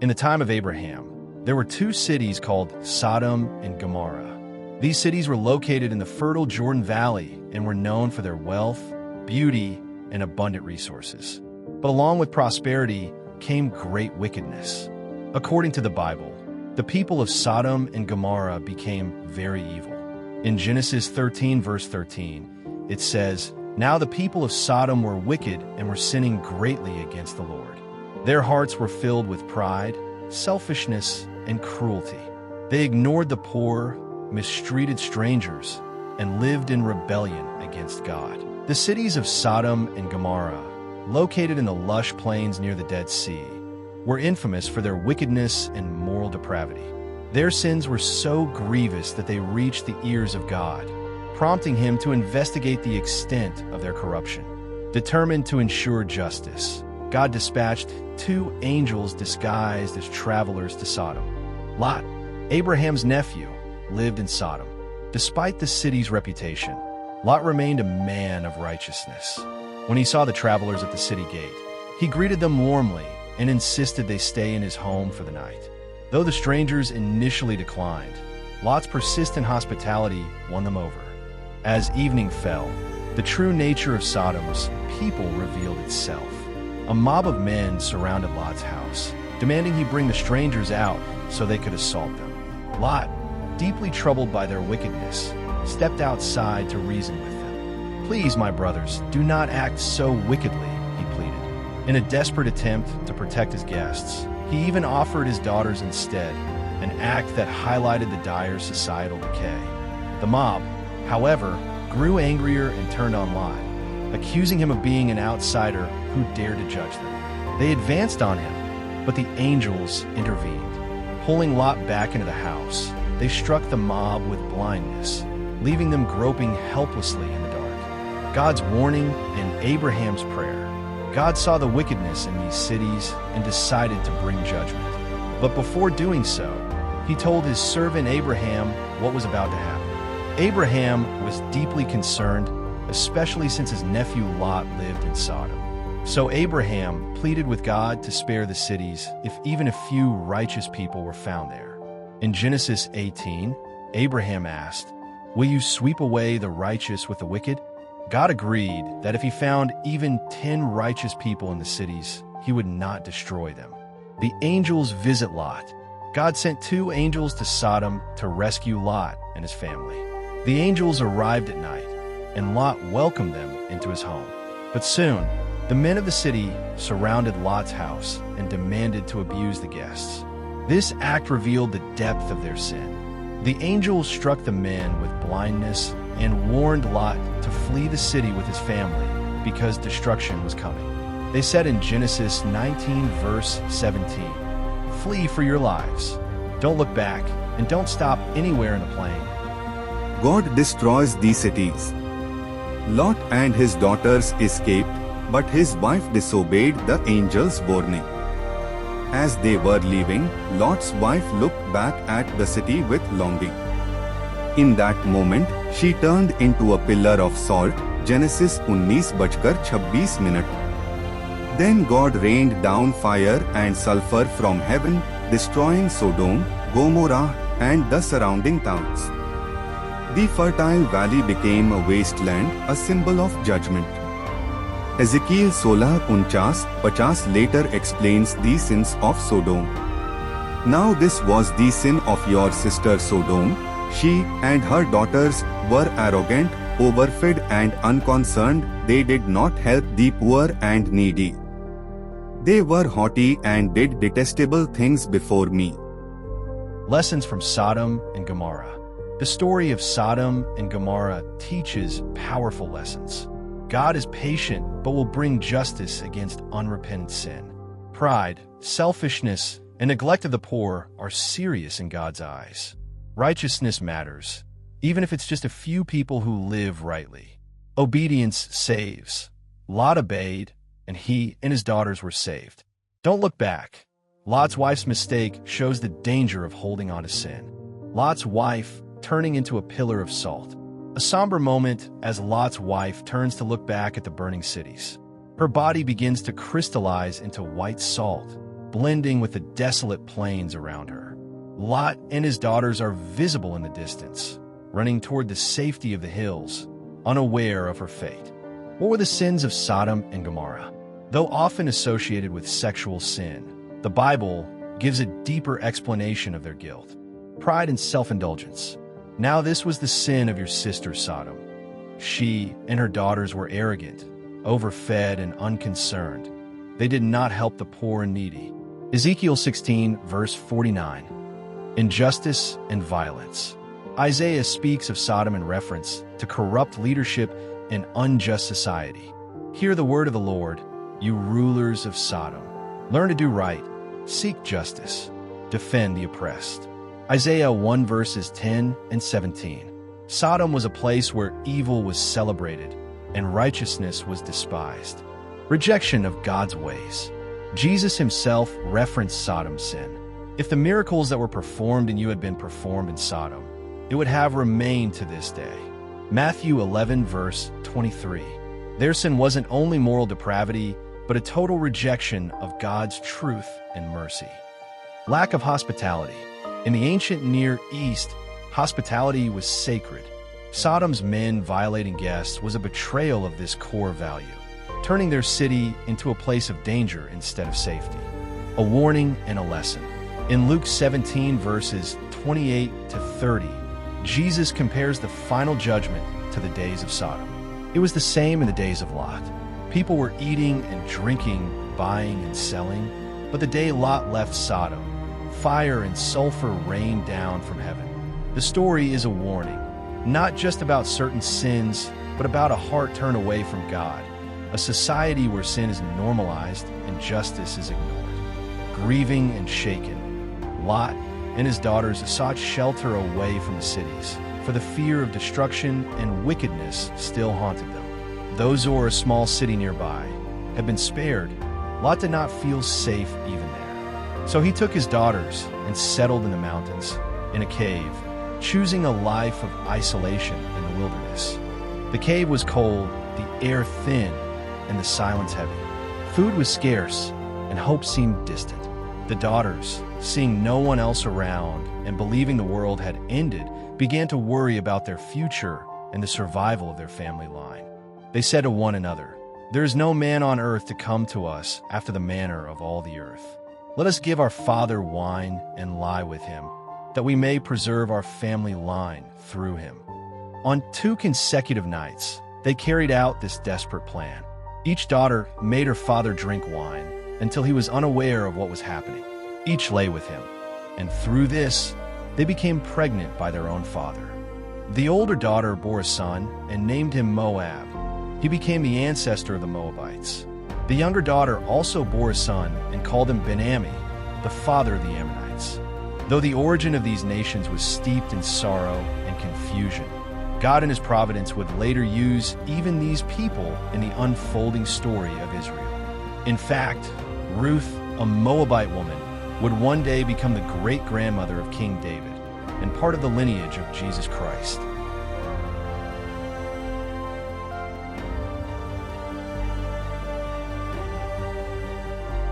In the time of Abraham, there were two cities called Sodom and Gomorrah. These cities were located in the fertile Jordan Valley and were known for their wealth, beauty, and abundant resources. But along with prosperity came great wickedness. According to the Bible, the people of Sodom and Gomorrah became very evil. In Genesis 13, verse 13, it says, "Now the people of Sodom were wicked and were sinning greatly against the Lord. Their hearts were filled with pride, selfishness, and cruelty. They ignored the poor, mistreated strangers, and lived in rebellion against God." The cities of Sodom and Gomorrah, located in the lush plains near the Dead Sea, were infamous for their wickedness and moral depravity. Their sins were so grievous that they reached the ears of God, prompting him to investigate the extent of their corruption. Determined to ensure justice, God dispatched two angels disguised as travelers to Sodom. Lot, Abraham's nephew, lived in Sodom. Despite the city's reputation, Lot remained a man of righteousness. When he saw the travelers at the city gate, he greeted them warmly and insisted they stay in his home for the night. Though the strangers initially declined, Lot's persistent hospitality won them over. As evening fell, the true nature of Sodom's people revealed itself. A mob of men surrounded Lot's house, demanding he bring the strangers out so they could assault them. Lot, deeply troubled by their wickedness, stepped outside to reason with them. "Please, my brothers, do not act so wickedly," he pleaded. In a desperate attempt to protect his guests, he even offered his daughters instead, an act that highlighted the dire societal decay. The mob, however, grew angrier and turned on Lot, accusing him of being an outsider who dared to judge them. They advanced on him, but the angels intervened. Pulling Lot back into the house, they struck the mob with blindness, leaving them groping helplessly in the dark. God's warning and Abraham's prayer. God saw the wickedness in these cities and decided to bring judgment. But before doing so, he told his servant Abraham what was about to happen. Abraham was deeply concerned, especially since his nephew Lot lived in Sodom. So Abraham pleaded with God to spare the cities if even a few righteous people were found there. In Genesis 18, Abraham asked, "Will you sweep away the righteous with the wicked?" God agreed that if he found even 10 righteous people in the cities, he would not destroy them. The angels visit Lot. God sent 2 angels to Sodom to rescue Lot and his family. The angels arrived at night, and Lot welcomed them into his home. But soon, the men of the city surrounded Lot's house and demanded to abuse the guests. This act revealed the depth of their sin. The angels struck the men with blindness and warned Lot to flee the city with his family because destruction was coming. They said in Genesis 19, verse 17, "Flee for your lives. Don't look back and don't stop anywhere in the plain." God destroys these cities. Lot and his daughters escaped, but his wife disobeyed the angel's warning. As they were leaving, Lot's wife looked back at the city with longing. In that moment, she turned into a pillar of salt. Genesis 19:26. Then God rained down fire and sulfur from heaven, destroying Sodom, Gomorrah, and the surrounding towns. The fertile valley became a wasteland, a symbol of judgment. Ezekiel 16:49 later explains the sins of Sodom. "Now this was the sin of your sister Sodom. She and her daughters were arrogant, overfed and unconcerned. They did not help the poor and needy. They were haughty and did detestable things before me." Lessons from Sodom and Gomorrah. The story of Sodom and Gomorrah teaches powerful lessons. God is patient but will bring justice against unrepentant sin. Pride, selfishness, and neglect of the poor are serious in God's eyes. Righteousness matters, even if it's just a few people who live rightly. Obedience saves. Lot obeyed, and he and his daughters were saved. Don't look back. Lot's wife's mistake shows the danger of holding on to sin. Lot's wife turning into a pillar of salt. A somber moment as Lot's wife turns to look back at the burning cities. Her body begins to crystallize into white salt, blending with the desolate plains around her. Lot and his daughters are visible in the distance, running toward the safety of the hills, unaware of her fate. What were the sins of Sodom and Gomorrah? Though often associated with sexual sin, the Bible gives a deeper explanation of their guilt: pride and self-indulgence. Now this was the sin of your sister Sodom. She and her daughters were arrogant, overfed, and unconcerned. They did not help the poor and needy. Ezekiel 16, verse 49. Injustice and violence. Isaiah speaks of Sodom in reference to corrupt leadership and unjust society. Hear the word of the Lord, you rulers of Sodom. Learn to do right, seek justice, defend the oppressed. Isaiah 1 verses 10 and 17. Sodom was a place where evil was celebrated and righteousness was despised. Rejection of God's ways. Jesus himself referenced Sodom's sin. If the miracles that were performed in you had been performed in Sodom, it would have remained to this day. Matthew 11 verse 23. Their sin wasn't only moral depravity, but a total rejection of God's truth and mercy. Lack of hospitality. In the ancient Near East, hospitality was sacred. Sodom's men violating guests was a betrayal of this core value, turning their city into a place of danger instead of safety. A warning and a lesson. In Luke 17 verses 28 to 30, Jesus compares the final judgment to the days of Sodom. It was the same in the days of Lot. People were eating and drinking, buying and selling, but the day Lot left Sodom, fire and sulfur rained down from heaven. The story is a warning, not just about certain sins, but about a heart turned away from God, a society where sin is normalized and justice is ignored. Grieving and shaken, Lot and his daughters sought shelter away from the cities, for the fear of destruction and wickedness still haunted them. Those who were a small city nearby had been spared. Lot did not feel safe even there. So he took his daughters and settled in the mountains, in a cave, choosing a life of isolation in the wilderness. The cave was cold, the air thin, and the silence heavy. Food was scarce, and hope seemed distant. The daughters, seeing no one else around and believing the world had ended, began to worry about their future and the survival of their family line. They said to one another, "There is no man on earth to come to us after the manner of all the earth. Let us give our father wine and lie with him, that we may preserve our family line through him." On 2 consecutive nights, they carried out this desperate plan. Each daughter made her father drink wine until he was unaware of what was happening. Each lay with him, and through this, they became pregnant by their own father. The older daughter bore a son and named him Moab. He became the ancestor of the Moabites. The younger daughter also bore a son and called him Ben-Ammi, the father of the Ammonites. Though the origin of these nations was steeped in sorrow and confusion, God in his providence would later use even these people in the unfolding story of Israel. In fact, Ruth, a Moabite woman, would one day become the great-grandmother of King David and part of the lineage of Jesus Christ.